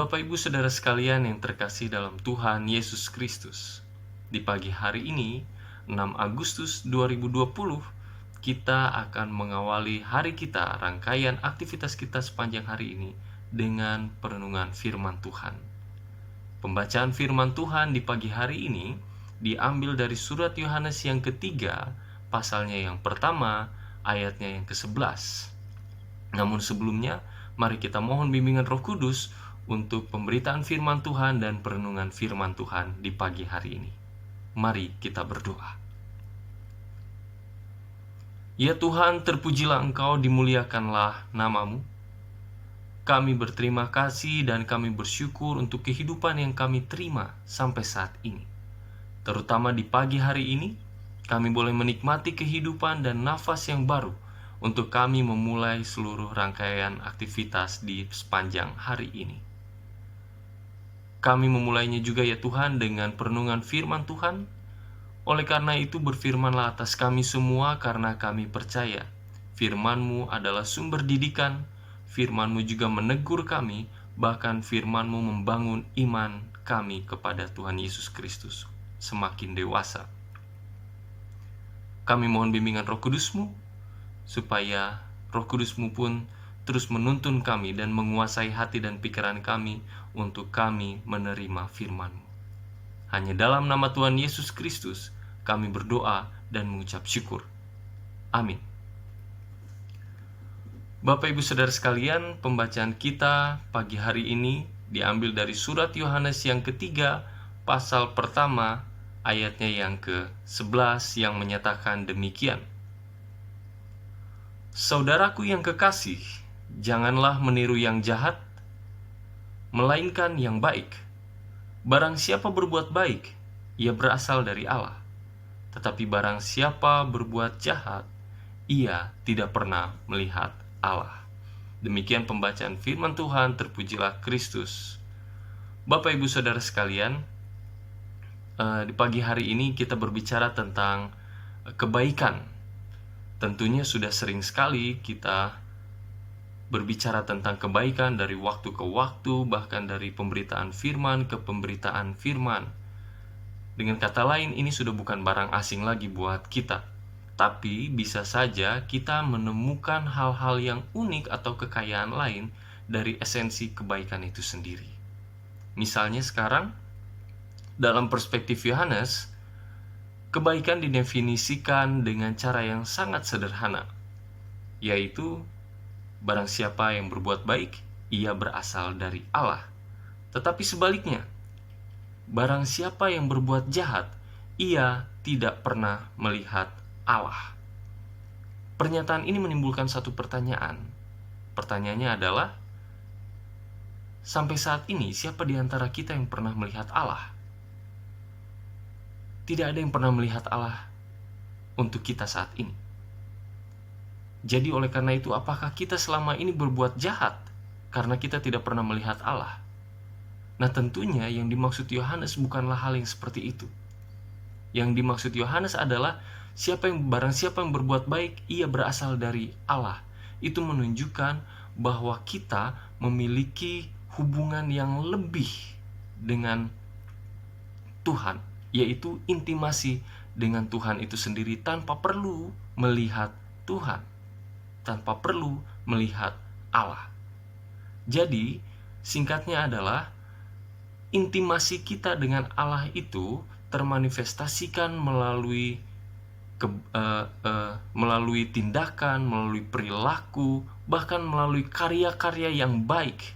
Bapak Ibu Saudara sekalian yang terkasih dalam Tuhan Yesus Kristus, di pagi hari ini, 6 Agustus 2020, kita akan mengawali hari kita, rangkaian aktivitas kita sepanjang hari ini dengan perenungan firman Tuhan. Pembacaan firman Tuhan di pagi hari ini diambil dari surat Yohanes yang ketiga, pasalnya yang pertama, ayatnya yang ke-11. Namun sebelumnya, mari kita mohon bimbingan Roh Kudus untuk pemberitaan firman Tuhan dan perenungan firman Tuhan di pagi hari ini. Mari kita berdoa. Ya Tuhan, terpujilah Engkau, dimuliakanlah nama-Mu. Kami berterima kasih dan kami bersyukur untuk kehidupan yang kami terima sampai saat ini. Terutama di pagi hari ini, kami boleh menikmati kehidupan dan nafas yang baru untuk kami memulai seluruh rangkaian aktivitas di sepanjang hari ini. Kami memulainya juga ya Tuhan dengan perenungan firman Tuhan. Oleh karena itu berfirmanlah atas kami semua, karena kami percaya firman-Mu adalah sumber didikan, firman-Mu juga menegur kami, bahkan firman-Mu membangun iman kami kepada Tuhan Yesus Kristus semakin dewasa. Kami mohon bimbingan Roh Kudus-Mu, supaya Roh Kudus-Mu pun terus menuntun kami dan menguasai hati dan pikiran kami untuk kami menerima firman-Mu. Hanya dalam nama Tuhan Yesus Kristus kami berdoa dan mengucap syukur. Amin. Bapak Ibu Saudara sekalian, pembacaan kita pagi hari ini diambil dari surat Yohanes yang ketiga, pasal pertama, ayatnya yang ke-11 yang menyatakan demikian. Saudaraku yang kekasih, janganlah meniru yang jahat, melainkan yang baik. Barang siapa berbuat baik, ia berasal dari Allah. Tetapi barang siapa berbuat jahat, ia tidak pernah melihat Allah. Demikian pembacaan firman Tuhan, terpujilah Kristus. Bapak Ibu Saudara sekalian, di pagi hari ini kita berbicara tentang kebaikan. Tentunya sudah sering sekali kita berbicara tentang kebaikan dari waktu ke waktu, bahkan dari pemberitaan firman ke pemberitaan firman. Dengan kata lain, ini sudah bukan barang asing lagi buat kita. Tapi bisa saja kita menemukan hal-hal yang unik atau kekayaan lain dari esensi kebaikan itu sendiri. Misalnya sekarang, dalam perspektif Yohanes, kebaikan didefinisikan dengan cara yang sangat sederhana, yaitu barang siapa yang berbuat baik, ia berasal dari Allah. Tetapi sebaliknya, barang siapa yang berbuat jahat, ia tidak pernah melihat Allah. Pernyataan ini menimbulkan satu pertanyaan. Pertanyaannya adalah, sampai saat ini siapa di antara kita yang pernah melihat Allah? Tidak ada yang pernah melihat Allah untuk kita saat ini. Jadi oleh karena itu, apakah kita selama ini berbuat jahat karena kita tidak pernah melihat Allah? Nah, tentunya yang dimaksud Yohanes bukanlah hal yang seperti itu. Yang dimaksud Yohanes adalah barang siapa yang berbuat baik, ia berasal dari Allah. Itu menunjukkan bahwa kita memiliki hubungan yang lebih dengan Tuhan, yaitu intimasi dengan Tuhan itu sendiri tanpa perlu melihat Tuhan, tanpa perlu melihat Allah. Jadi, singkatnya adalah intimasi kita dengan Allah itu termanifestasikan melalui tindakan, melalui perilaku, bahkan melalui karya-karya yang baik,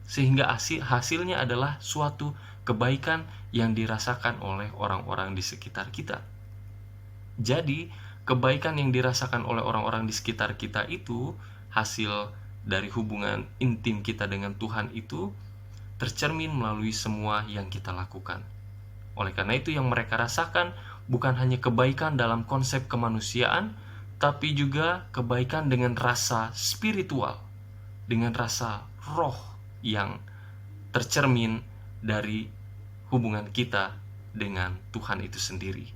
sehingga hasilnya adalah suatu kebaikan yang dirasakan oleh orang-orang di sekitar kita. Jadi, kebaikan yang dirasakan oleh orang-orang di sekitar kita itu hasil dari hubungan intim kita dengan Tuhan itu tercermin melalui semua yang kita lakukan. Oleh karena itu, yang mereka rasakan bukan hanya kebaikan dalam konsep kemanusiaan, tapi juga kebaikan dengan rasa spiritual, dengan rasa roh yang tercermin dari hubungan kita dengan Tuhan itu sendiri.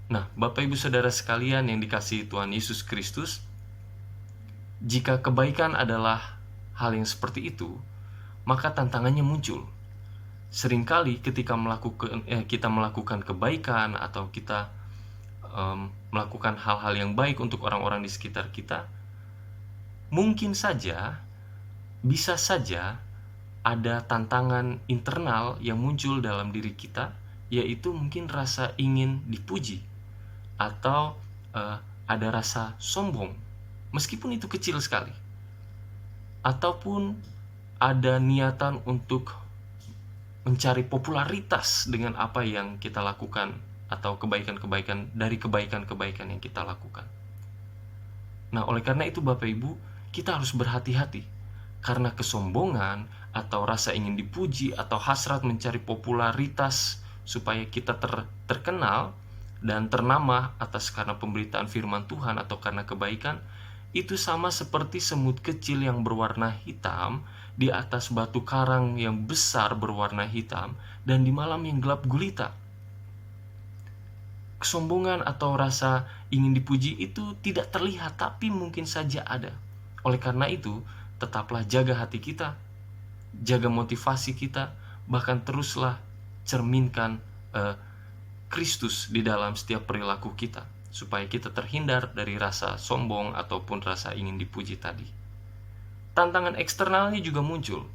Nah, Bapak Ibu Saudara sekalian yang dikasihi Tuhan Yesus Kristus, jika kebaikan adalah hal yang seperti itu, maka tantangannya muncul. Seringkali ketika kita melakukan kebaikan atau kita melakukan hal-hal yang baik untuk orang-orang di sekitar kita, mungkin saja, bisa saja ada tantangan internal yang muncul dalam diri kita, yaitu mungkin rasa ingin dipuji atau ada rasa sombong, meskipun itu kecil sekali, ataupun ada niatan untuk mencari popularitas dengan apa yang kita lakukan atau kebaikan-kebaikan yang kita lakukan. Nah, oleh karena itu Bapak Ibu, kita harus berhati-hati karena kesombongan atau rasa ingin dipuji atau hasrat mencari popularitas supaya kita terkenal dan ternama atas karena pemberitaan firman Tuhan atau karena kebaikan, itu sama seperti semut kecil yang berwarna hitam di atas batu karang yang besar berwarna hitam dan di malam yang gelap gulita. Kesombongan atau rasa ingin dipuji itu tidak terlihat, tapi mungkin saja ada. Oleh karena itu, tetaplah jaga hati kita, jaga motivasi kita, bahkan teruslah cerminkan Kristus di dalam setiap perilaku kita, supaya kita terhindar dari rasa sombong ataupun rasa ingin dipuji tadi. Tantangan eksternalnya juga muncul.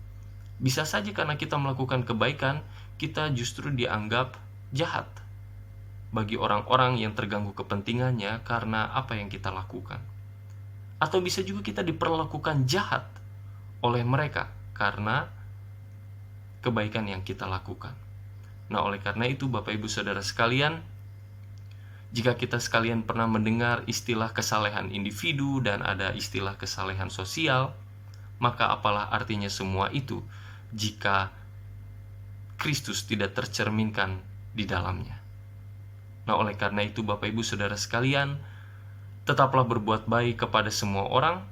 Bisa saja karena kita melakukan kebaikan, kita justru dianggap jahat bagi orang-orang yang terganggu kepentingannya karena apa yang kita lakukan. Atau bisa juga kita diperlakukan jahat oleh mereka karena kebaikan yang kita lakukan. Nah, oleh karena itu Bapak Ibu Saudara sekalian, jika kita sekalian pernah mendengar istilah kesalehan individu dan ada istilah kesalehan sosial, maka apalah artinya semua itu jika Kristus tidak tercerminkan di dalamnya. Nah, oleh karena itu Bapak Ibu Saudara sekalian, tetaplah berbuat baik kepada semua orang,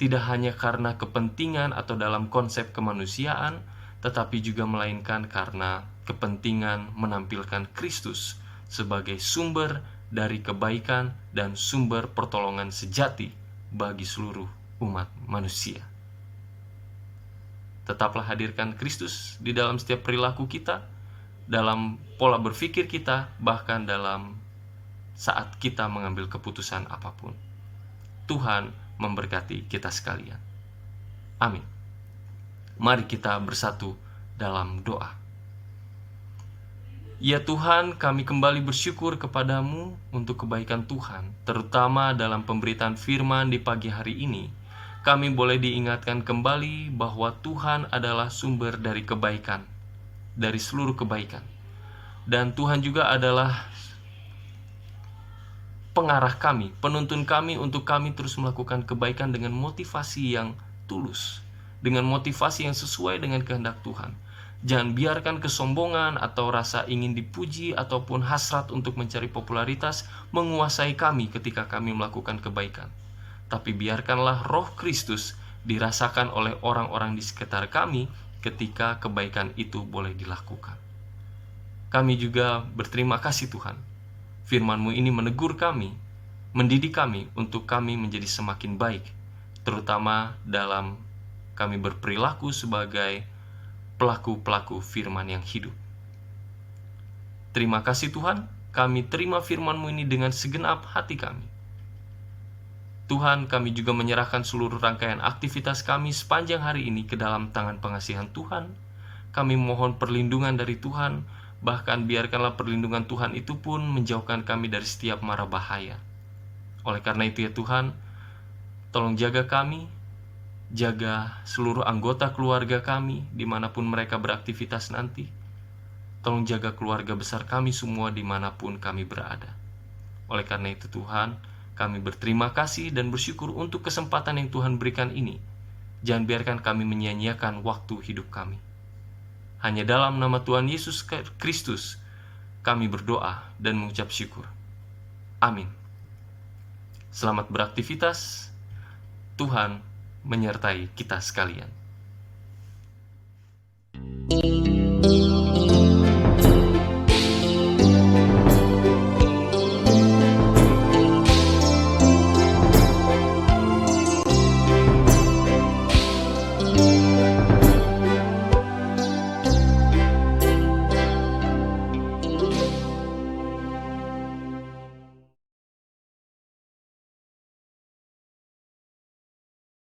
tidak hanya karena kepentingan atau dalam konsep kemanusiaan, tetapi juga melainkan karena kepentingan menampilkan Kristus sebagai sumber dari kebaikan dan sumber pertolongan sejati bagi seluruh umat manusia. Tetaplah hadirkan Kristus di dalam setiap perilaku kita, dalam pola berpikir kita, bahkan dalam saat kita mengambil keputusan apapun. Tuhan memberkati kita sekalian. Amin. Mari kita bersatu dalam doa. Ya Tuhan, kami kembali bersyukur kepadamu untuk kebaikan Tuhan, terutama dalam pemberitaan firman di pagi hari ini. Kami boleh diingatkan kembali bahwa Tuhan adalah sumber dari kebaikan, dari seluruh kebaikan. Dan Tuhan juga adalah pengarah kami, penuntun kami untuk kami terus melakukan kebaikan dengan motivasi yang tulus, dengan motivasi yang sesuai dengan kehendak Tuhan. Jangan biarkan kesombongan atau rasa ingin dipuji ataupun hasrat untuk mencari popularitas menguasai kami ketika kami melakukan kebaikan. Tapi biarkanlah roh Kristus dirasakan oleh orang-orang di sekitar kami ketika kebaikan itu boleh dilakukan. Kami juga berterima kasih Tuhan. Firman-Mu ini menegur kami, mendidik kami untuk kami menjadi semakin baik, terutama dalam kami berperilaku sebagai pelaku-pelaku firman yang hidup. Terima kasih Tuhan, kami terima firman-Mu ini dengan segenap hati kami. Tuhan, kami juga menyerahkan seluruh rangkaian aktivitas kami sepanjang hari ini ke dalam tangan pengasihan Tuhan. Kami mohon perlindungan dari Tuhan, bahkan biarkanlah perlindungan Tuhan itu pun menjauhkan kami dari setiap mara bahaya. Oleh karena itu ya Tuhan, tolong jaga kami, jaga seluruh anggota keluarga kami dimanapun mereka beraktivitas nanti. Tolong jaga keluarga besar kami semua dimanapun kami berada. Oleh karena itu Tuhan, kami berterima kasih dan bersyukur untuk kesempatan yang Tuhan berikan ini. Jangan biarkan kami menyia-nyiakan waktu hidup kami. Hanya dalam nama Tuhan Yesus Kristus kami berdoa dan mengucap syukur. Amin. Selamat beraktivitas. Tuhan menyertai kita sekalian.